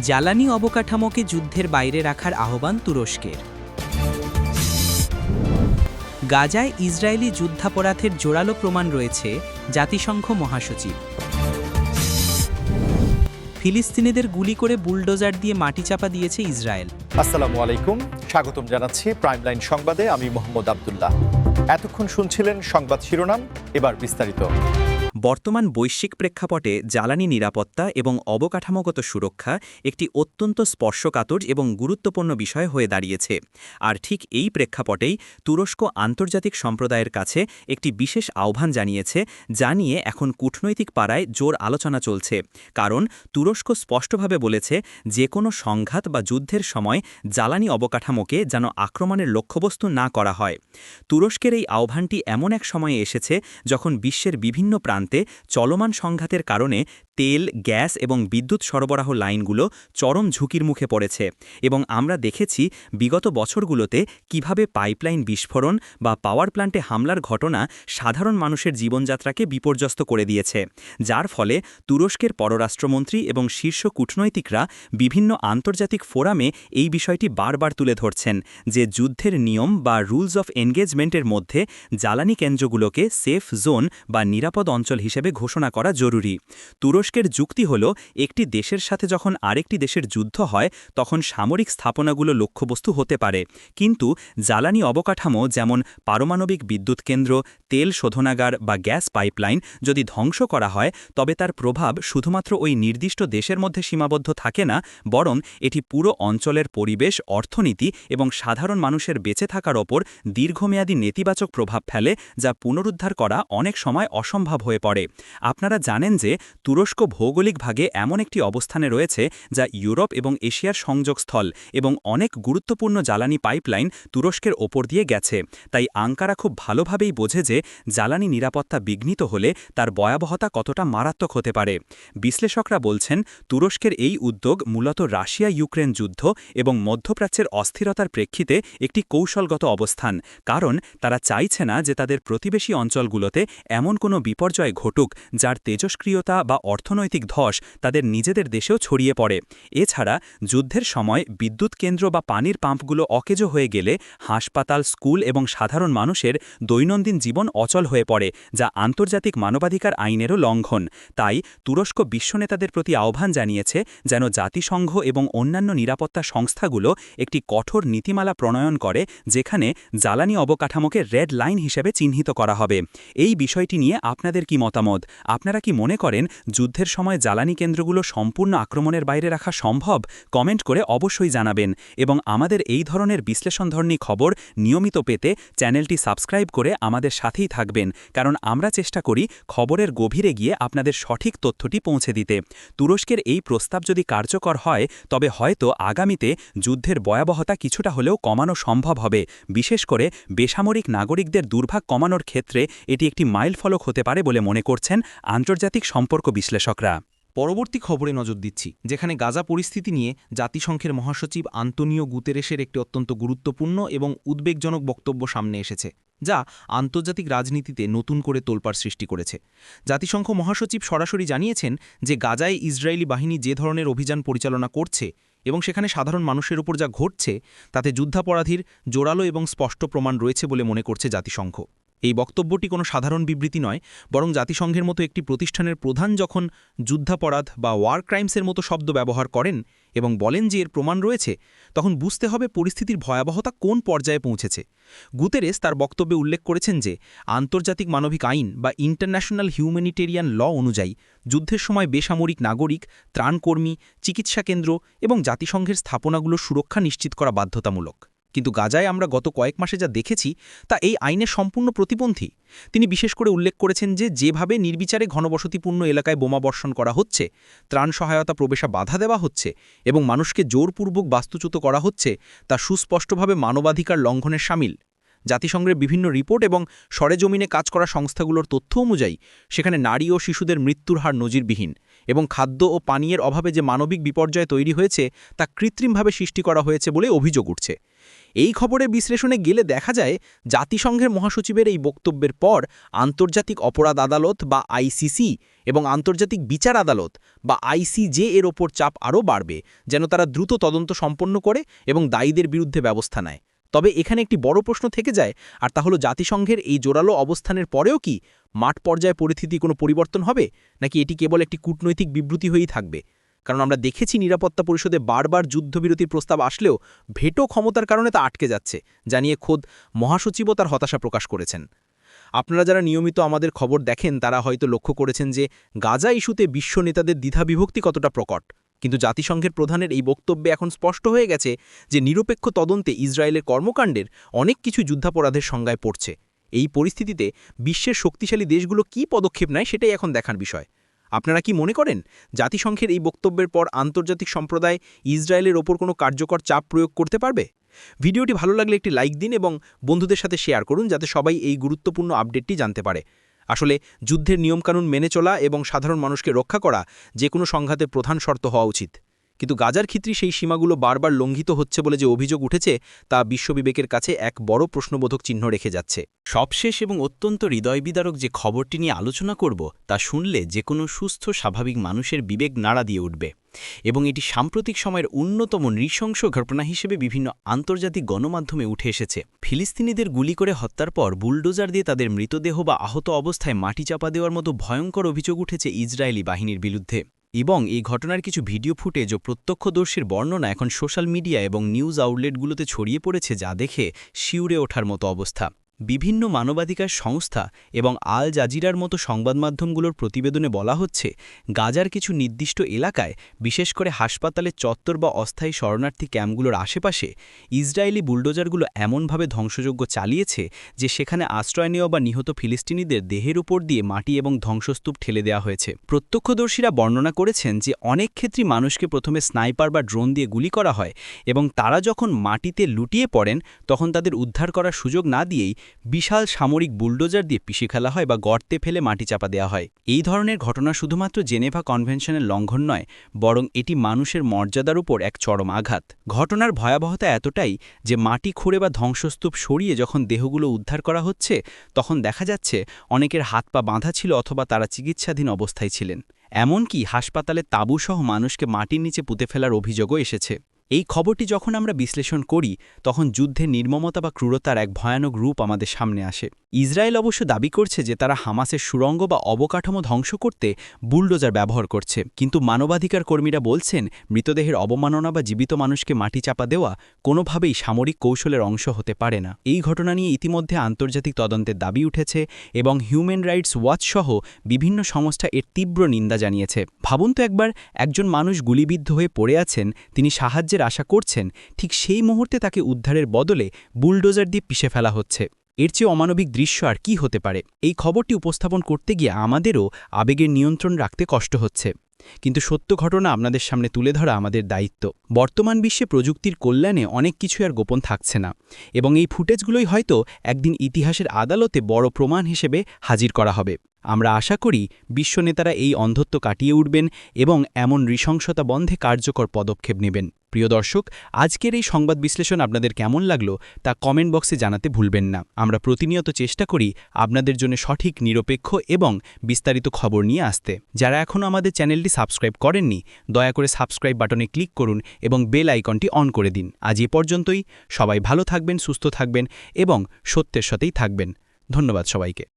জ্বালানি অবকাঠামোকে যুদ্ধের বাইরে রাখার আহ্বান তুরস্কের। গাজায় ইসরায়েলি যুদ্ধাপরাধের জোরালো প্রমাণ রয়েছে, জাতিসংঘ মহাসচিব। ফিলিস্তিনিদের গুলি করে বুলডোজার দিয়ে মাটিচাপা দিয়েছে ইসরায়েল। আসসালামু আলাইকুম, স্বাগতম জানাচ্ছি প্রাইম লাইন সংবাদে। আমি মোহাম্মদ আব্দুল্লাহ। এতক্ষণ শুনছিলেন সংবাদ শিরোনাম, এবার বিস্তারিত। বর্তমান বৈশ্বিক প্রেক্ষাপটে জ্বালানি নিরাপত্তা এবং অবকাঠামোগত সুরক্ষা একটি অত্যন্ত স্পর্শকাতর এবং গুরুত্বপূর্ণ বিষয় হয়ে দাঁড়িয়েছে। আর ঠিক এই প্রেক্ষাপটেই তুরস্ক আন্তর্জাতিক সম্প্রদায়ের কাছে একটি বিশেষ আহ্বান জানিয়েছে, যা নিয়ে এখন কূটনৈতিক পাড়ায় জোর আলোচনা চলছে। কারণ তুরস্ক স্পষ্টভাবে বলেছে, যে কোনো সংঘাত বা যুদ্ধের সময় জ্বালানি অবকাঠামোকে যেন আক্রমণের লক্ষ্যবস্তু না করা হয়। তুরস্কের এই আহ্বানটি এমন এক সময়ে এসেছে যখন বিশ্বের বিভিন্ন প্রান্তে চলমান সংঘাতের কারণে তেল, গ্যাস এবং বিদ্যুৎ সরবরাহ লাইনগুলো চরম ঝুঁকির মুখে পড়েছে, এবং আমরা দেখেছি বিগত বছরগুলোতে কিভাবে পাইপলাইন বিস্ফোরণ বা পাওয়ার প্ল্যান্টে হামলার ঘটনা সাধারণ মানুষের জীবনযাত্রাকে বিপর্যস্ত করে দিয়েছে, যার ফলে তুরস্কের পররাষ্ট্রমন্ত্রী এবং শীর্ষ কূটনৈতিকরা বিভিন্ন আন্তর্জাতিক ফোরামে এই বিষয়টি বারবার তুলে ধরছেন যে যুদ্ধের নিয়ম বা রুলস অফ এনগেজমেন্টের মধ্যে জ্বালানি কেন্দ্রগুলোকে সেফ জোন বা নিরাপদ অঞ্চল হিসেবে ঘোষণা করা জরুরি। তুরস্কের যুক্তি হল, একটি দেশের সাথে যখন আরেকটি দেশের যুদ্ধ হয় তখন সামরিক স্থাপনাগুলো লক্ষ্যবস্তু হতে পারে, কিন্তু জ্বালানি অবকাঠামো যেমন পারমাণবিক বিদ্যুৎ কেন্দ্র, তেল শোধনাগার বা গ্যাস পাইপলাইন যদি ধ্বংস করা হয়, তবে তার প্রভাব শুধুমাত্র ওই নির্দিষ্ট দেশের মধ্যে সীমাবদ্ধ থাকে না, বরং এটি পুরো অঞ্চলের পরিবেশ, অর্থনীতি এবং সাধারণ মানুষের বেঁচে থাকার ওপর দীর্ঘমেয়াদী নেতিবাচক প্রভাব ফেলে, যা পুনরুদ্ধার করা অনেক সময় অসম্ভব হয়ে পড়ে। আপনারা জানেন যে তুরস্ক ভৌগোলিকভাবে এমন একটি অবস্থানে রয়েছে যা ইউরোপ এবং এশিয়ার সংযোগস্থল, এবং অনেক গুরুত্বপূর্ণ জ্বালানি পাইপলাইন তুরস্কের ওপর দিয়ে গেছে। তাই আঙ্কারা খুব ভালোভাবেই বোঝে যে জ্বালানি নিরাপত্তা বিঘ্নিত হলে তার ভয়াবহতা কতটা মারাত্মক হতে পারে। বিশ্লেষকরা বলছেন, তুরস্কের এই উদ্যোগ মূলত রাশিয়া ইউক্রেন যুদ্ধ এবং মধ্যপ্রাচ্যের অস্থিরতার প্রেক্ষিতে একটি কৌশলগত অবস্থান, কারণ তারা চাইছে না যে তাদের প্রতিবেশী অঞ্চলগুলোতে এমন কোনো বিপর্যয় ঘটুক যার তেজস্ক্রিয়তা বা অর্থনৈতিক ধস তাদের নিজেদের দেশেও ছড়িয়ে পড়ে। এছাড়া যুদ্ধের সময় বিদ্যুৎ কেন্দ্র বা পানির পাম্পগুলো অকেজো হয়ে গেলে হাসপাতাল, স্কুল এবং সাধারণ মানুষের দৈনন্দিন জীবন অচল হয়ে পড়ে, যা আন্তর্জাতিক মানবাধিকার আইনেরও লঙ্ঘন। তাই তুরস্ক বিশ্বনেতাদের প্রতি আহ্বান জানিয়েছে যেন জাতিসংঘ এবং অন্যান্য নিরাপত্তা সংস্থাগুলো একটি কঠোর নীতিমালা প্রণয়ন করে, যেখানে জ্বালানি অবকাঠামোকে রেড লাইন হিসেবে চিহ্নিত করা হবে। এই বিষয়টি নিয়ে আপনাদের কি মতামত? আপনারা কি মনে করেন যুদ্ধের সময় জ্বালানি কেন্দ্রগুলো সম্পূর্ণ আক্রমণের বাইরে রাখা সম্ভব? কমেন্ট করে অবশ্যই জানাবেন, এবং আমাদের এই ধরনের বিশ্লেষণধর্মী খবর নিয়মিত পেতে চ্যানেলটি সাবস্ক্রাইব করে আমাদের সাথেই থাকবেন, কারণ আমরা চেষ্টা করি খবরের গভীরে গিয়ে আপনাদের সঠিক তথ্যটি পৌঁছে দিতে। তুরস্কের এই প্রস্তাব যদি কার্যকর হয়, তবে হয়তো আগামীতে যুদ্ধের ভয়াবহতা কিছুটা হলেও কমানো সম্ভব হবে। বিশেষ করে বেসামরিক নাগরিকদের দুর্ভোগ কমানোর ক্ষেত্রে এটি একটি মাইলফলক হতে পারে বলে মনে করছেন আন্তর্জাতিক সম্পর্ক বিশ্লেষকরা। পরবর্তী খবরে নজর দিচ্ছি, যেখানে গাজা পরিস্থিতি নিয়ে জাতিসংঘের মহাসচিব আন্তোনিও গুতেরেসের একটি অত্যন্ত গুরুত্বপূর্ণ এবং উদ্বেগজনক বক্তব্য সামনে এসেছে, যা আন্তর্জাতিক রাজনীতিতে নতুন করে তোলপাড় সৃষ্টি করেছে। জাতিসংঘ মহাসচিব সরাসরি জানিয়েছেন যে গাজায় ইসরায়েলি বাহিনী যে ধরনের অভিযান পরিচালনা করছে এবং সেখানে সাধারণ মানুষের উপর যা ঘটছে, তাতে যুদ্ধাপরাধীর জোরালো এবং স্পষ্ট প্রমাণ রয়েছে বলে মনে করছে জাতিসংঘ। এই বক্তব্যটি কোনো সাধারণ বিবৃতি নয়, বরং জাতিসংঘের মতো একটি প্রতিষ্ঠানের প্রধান যখন যুদ্ধাপরাধ বা ওয়ার ক্রাইমসের মতো শব্দ ব্যবহার করেন এবং বলেন যে এর প্রমাণ রয়েছে, তখন বুঝতে হবে পরিস্থিতির ভয়াবহতা কোন পর্যায়ে পৌঁছেছে। গুতেরেস তার বক্তব্যে উল্লেখ করেছেন যে আন্তর্জাতিক মানবিক আইন বা ইন্টারন্যাশনাল হিউম্যানিটেরিয়ান ল অনুযায়ী যুদ্ধের সময় বেসামরিক নাগরিক, ত্রাণকর্মী, চিকিৎসা কেন্দ্র এবং জাতিসংঘের স্থাপনাগুলোর সুরক্ষা নিশ্চিত করা বাধ্যতামূলক। কিন্তু গাজায় আমরা গত কয়েক মাসে যা দেখেছি তা এই আইনের সম্পূর্ণ প্রতিপন্থী। তিনি বিশেষ করে উল্লেখ করেছেন যে যেভাবে নির্বিচারে ঘনবসতিপূর্ণ এলাকায় বোমাবর্ষণ করা হচ্ছে, ত্রাণ সহায়তা প্রবেশে বাধা দেওয়া হচ্ছে এবং মানুষকে জোরপূর্বক বাস্তুচ্যুত করা হচ্ছে, তা সুস্পষ্টভাবে মানবাধিকার লঙ্ঘনের শামিল। জাতিসংঘের বিভিন্ন রিপোর্ট এবং সরেজমিনে কাজ করা সংস্থাগুলোর তথ্য অনুযায়ী সেখানে নারী ও শিশুদের মৃত্যুর হার নজিরবিহীন, এবং খাদ্য ও পানীয়ের অভাবে যে মানবিক বিপর্যয় তৈরি হয়েছে তা কৃত্রিমভাবে সৃষ্টি করা হয়েছে বলে অভিযোগ উঠছে। এই খবরের বিশ্লেষণে গেলে দেখা যায় জাতিসংঘের মহাসচিবের এই বক্তব্যের পর আন্তর্জাতিক অপরাধ আদালত বা আইসিসি এবং আন্তর্জাতিক বিচার আদালত বা আইসিজে এর ওপর চাপ আরও বাড়বে, যেন তারা দ্রুত তদন্ত সম্পন্ন করে এবং দায়ীদের বিরুদ্ধে ব্যবস্থা নেয়। তবে এখানে একটি বড় প্রশ্ন থেকে যায়, আর তা হলো জাতিসংঘের এই জোরালো অবস্থানের পরেও কি মাঠ পর্যায়ে পরিস্থিতি কোনো পরিবর্তন হবে, নাকি এটি কেবল একটি কূটনৈতিক বিবৃতি হয়েই থাকবে? কারণ আমরা দেখেছি নিরাপত্তা পরিষদে বারবার যুদ্ধবিরতির প্রস্তাব আসলেও ভেটো ক্ষমতার কারণে তা আটকে যাচ্ছে, জানিয়ে খোদ মহাসচিবও তার হতাশা প্রকাশ করেছেন। আপনারা যারা নিয়মিত আমাদের খবর দেখেন তারা হয়তো লক্ষ্য করেছেন যে গাজা ইস্যুতে বিশ্ব নেতাদের দ্বিধাবিভক্তি কতটা প্রকট, কিন্তু জাতিসংঘের প্রধানের এই বক্তব্যে এখন স্পষ্ট হয়ে গেছে যে নিরপেক্ষ তদন্তে ইসরায়েলের কর্মকাণ্ডের অনেক কিছু যুদ্ধাপরাধের সংজ্ঞায় পড়ছে। এই পরিস্থিতিতে বিশ্বের শক্তিশালী দেশগুলো কী পদক্ষেপ নেয় সেটাই এখন দেখার বিষয়। আপনারা কি মনে করেন জাতিসংঘের এই বক্তব্যের পর আন্তর্জাতিক সম্প্রদায় ইসরায়েলের ওপর কোনো কার্যকর চাপ প্রয়োগ করতে পারবে? ভিডিওটি ভালো লাগলে একটি লাইক দিন এবং বন্ধুদের সাথে শেয়ার করুন, যাতে সবাই এই গুরুত্বপূর্ণ আপডেটটি জানতে পারে। আসলে যুদ্ধের নিয়মকানুন মেনে চলা এবং সাধারণ মানুষকে রক্ষা করা যে কোনো সংঘাতের প্রধান শর্ত হওয়া উচিত, কিন্তু গাজার ক্ষেত্রে সেই সীমাগুলো বারবার লঙ্ঘিত হচ্ছে বলে যে অভিযোগ উঠেছে তা বিশ্ববিবেকের কাছে এক বড় প্রশ্নবোধক চিহ্ন রেখে যাচ্ছে। সবশেষ এবং অত্যন্ত হৃদয়বিদারক যে খবরটি নিয়ে আলোচনা করব তা শুনলে যে কোনো সুস্থ স্বাভাবিক মানুষের বিবেক নাড়া দিয়ে উঠবে, এবং এটি সাম্প্রতিক সময়ের অন্যতম নৃশংস ঘটনা হিসেবে বিভিন্ন আন্তর্জাতিক গণমাধ্যমে উঠে এসেছে। ফিলিস্তিনিদের গুলি করে হত্যার পর বুলডোজার দিয়ে তাদের মৃতদেহ বা আহত অবস্থায় মাটি চাপা দেওয়ার মতো ভয়ঙ্কর অভিযোগ উঠেছে ইসরায়েলি বাহিনীর বিরুদ্ধে, এবং এই ঘটনার কিছু ভিডিও ফুটেজ ও প্রত্যক্ষদর্শীর বর্ণনা এখন সোশ্যাল মিডিয়া এবং নিউজ আউটলেটগুলোতে ছড়িয়ে পড়েছে, যা দেখে শিউরে ওঠার মতো অবস্থা। বিভিন্ন মানবাধিকার সংস্থা এবং আল জাজিরার মতো সংবাদমাধ্যমগুলোর প্রতিবেদনে বলা হচ্ছে, গাজার কিছু নির্দিষ্ট এলাকায়, বিশেষ করে হাসপাতালের চত্বর বা অস্থায়ী শরণার্থী ক্যাম্পগুলোর আশেপাশে ইসরায়েলি বুলডোজারগুলো এমনভাবে ধ্বংসযজ্ঞ চালিয়েছে যে সেখানে আশ্রয় নেওয়া বা নিহত ফিলিস্তিনিদের দেহের উপর দিয়ে মাটি এবং ধ্বংসস্তূপ ঠেলে দেওয়া হয়েছে। প্রত্যক্ষদর্শীরা বর্ণনা করেছেন যে অনেক ক্ষেত্রেই মানুষকে প্রথমে স্নাইপার বা ড্রোন দিয়ে গুলি করা হয়, এবং তারা যখন মাটিতে লুটিয়ে পড়েন তখন তাদের উদ্ধার করার সুযোগ না দিয়েই বিশাল সামরিক বুলডোজার দিয়ে পিষে ফেলা হয় বা গর্তে ফেলে মাটি চাপা দেওয়া হয়। এই ধরনের ঘটনা শুধুমাত্র জেনেভা কনভেনশনের লঙ্ঘন নয়, বরং এটি মানুষের মর্যাদার উপর এক চরম আঘাত। ঘটনার ভয়াবহতা এতটাই যে মাটি খুঁড়ে বা ধ্বংসস্তূপ সরিয়ে যখন দেহগুলো উদ্ধার করা হচ্ছে তখন দেখা যাচ্ছে অনেকের হাত পা বাঁধা ছিল অথবা তারা চিকিৎসাধীন অবস্থায় ছিলেন। এমনকি হাসপাতালে তাঁবুসহ মানুষকে মাটির নিচে পুঁতে ফেলার অভিযোগও এসেছে। এই খবরটি যখন আমরা বিশ্লেষণ করি তখন যুদ্ধের নির্মমতা বা ক্রূরতার এক ভয়ানক রূপ আমাদের সামনে আসে। ইসরায়েল অবশ্য দাবি করছে যে তারা হামাসের সুড়ঙ্গ বা অবকাঠামো ধ্বংস করতে বুলডোজার ব্যবহার করছে, কিন্তু মানবাধিকার কর্মীরা বলছেন মৃতদেহের অবমাননা বা জীবিত মানুষকে মাটি চাপা দেওয়া কোনোভাবেই সামরিক কৌশলের অংশ হতে পারে না। এই ঘটনা নিয়ে ইতিমধ্যে আন্তর্জাতিক তদন্তের দাবি উঠেছে এবং হিউম্যান রাইটস ওয়াচ সহ বিভিন্ন সংস্থা এর তীব্র নিন্দা জানিয়েছে। ভাবুন তো একবার, একজন মানুষ গুলিবিদ্ধ হয়ে পড়ে আছেন, তিনি সাহায্যের আশা করছেন, ঠিক সেই মুহূর্তে তাকে উদ্ধারের বদলে বুলডোজার দিয়ে পিষে ফেলা হচ্ছে। এর চেয়ে অমানবিক দৃশ্য আর কি হতে পারে? এই খবরটি উপস্থাপন করতে গিয়ে আমাদেরও আবেগের নিয়ন্ত্রণ রাখতে কষ্ট হচ্ছে, কিন্তু সত্য ঘটনা আপনাদের সামনে তুলে ধরা আমাদের দায়িত্ব। বর্তমান বিশ্বে প্রযুক্তির কল্যাণে অনেক কিছু আর গোপন থাকছে না, এবং এই ফুটেজগুলোই হয়তো একদিন ইতিহাসের আদালতে বড় প্রমাণ হিসেবে হাজির করা হবে। আমরা আশা করি বিশ্ব নেতারা এই অন্ধত্ব কাটিয়ে উঠবেন এবং এমন নৃশংসতা বন্ধে কার্যকর পদক্ষেপ নেবেন। প্রিয় দর্শক, আজকের এই সংবাদ বিশ্লেষণ আপনাদের কেমন লাগলো তা কমেন্ট বক্সে জানাতে ভুলবেন না। আমরা প্রতিনিয়ত চেষ্টা করি আপনাদের জন্য সঠিক, নিরপেক্ষ এবং বিস্তারিত খবর নিয়ে আসতে। যারা এখনও আমাদের চ্যানেলটি সাবস্ক্রাইব করেননি, দয়া করে সাবস্ক্রাইব বাটনে ক্লিক করুন এবং বেল আইকনটি অন করে দিন। আজ এ পর্যন্তই। সবাই ভালো থাকবেন, সুস্থ থাকবেন এবং সত্যের সাথেই থাকবেন। ধন্যবাদ সবাইকে।